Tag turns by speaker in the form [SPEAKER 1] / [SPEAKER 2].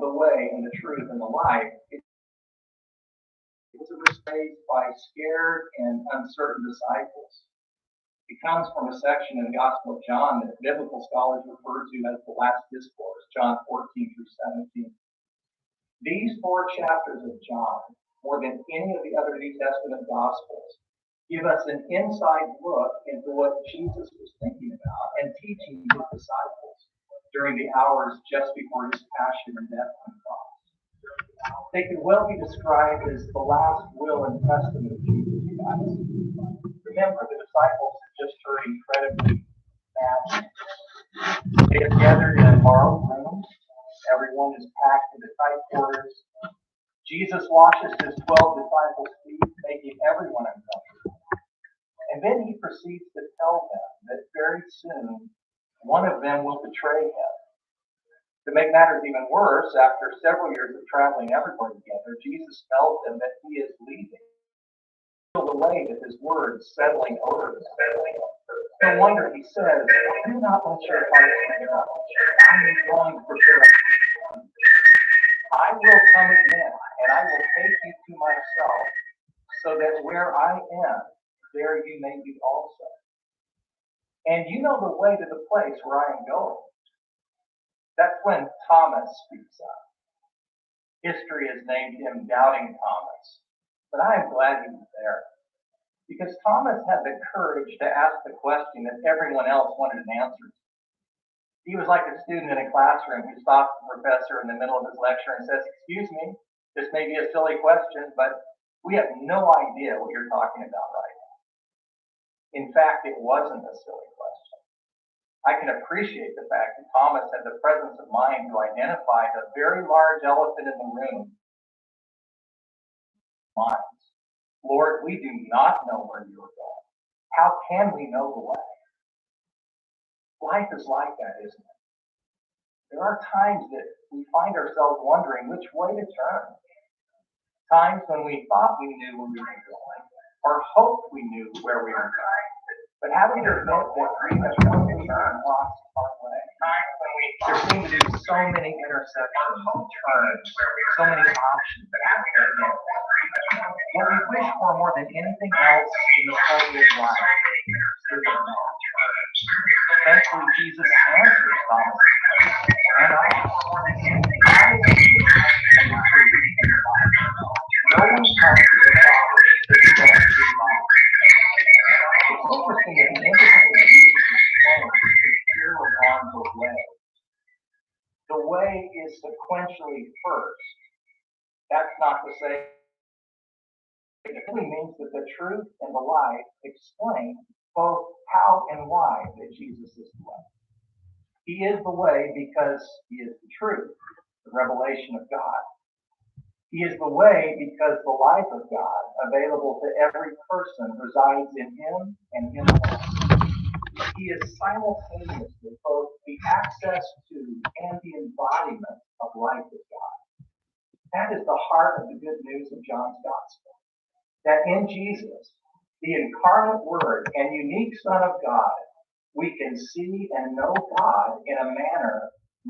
[SPEAKER 1] the way and the truth and the life, it was faced by scared and uncertain disciples. It comes from a section in the Gospel of John that biblical scholars refer to as the last discourse, John 14 through 17. These 4 chapters of John, more than any of the other New Testament Gospels, give us an inside look into what Jesus was thinking about and teaching his disciples during the hours just before his passion and death on the cross. They could well be described as the last will and testament of Jesus Christ. Remember, the disciples had just heard incredibly bad news. They have gathered in a borrowed room. Everyone is packed into tight quarters. Jesus washes his 12 disciples' feet, making everyone uncomfortable. And then he proceeds to tell them that very soon one of them will betray him. To make matters even worse, after several years of traveling everywhere together, Jesus tells them that he is leaving. Feel the weight of his words settling over them. No wonder he says, "Do not let your hearts be troubled. I am going to prepare a place for you. I will come again, and I will take you to myself, so that where I am, there you may be also. And you know the way to the place where I am going." That's when Thomas speaks up. History has named him Doubting Thomas, but I am glad he was there, because Thomas had the courage to ask the question that everyone else wanted an answer to. He was like a student in a classroom who stops the professor in the middle of his lecture and says, "Excuse me, this may be a silly question, but we have no idea what you're talking about right now." In fact, it wasn't a silly question. I can appreciate the fact that Thomas had the presence of mind to identify the very large elephant in the room. Minds. "Lord, we do not know where you are going. How can we know the way?" Life is like that, isn't it? There are times that we find ourselves wondering which way to turn. Times when we thought we knew where we were going, or hoped we knew where we were going, but having to admit that we have totally lost our way. There seem to be so many intersections, turns, so many options. What we wish for more than anything else in the whole of life is a match. Thankfully, Jesus answers Thomas' question, and I more than anything else in the truth in life. No one comes to the Father that he doesn't involve. It's interesting that the emphasis of Jesus' claim is purely on the way. The way is sequentially first. That's not to say it really means that the truth and the life explain both how and why that Jesus is the way. He is the way because he is the truth, the revelation of God. He is the way because the life of God, available to every person, resides in him and him alone. He is simultaneously both the access to and the embodiment of life with God. That is the heart of the good news of John's Gospel. That in Jesus, the incarnate Word and unique Son of God, we can see and know God in a manner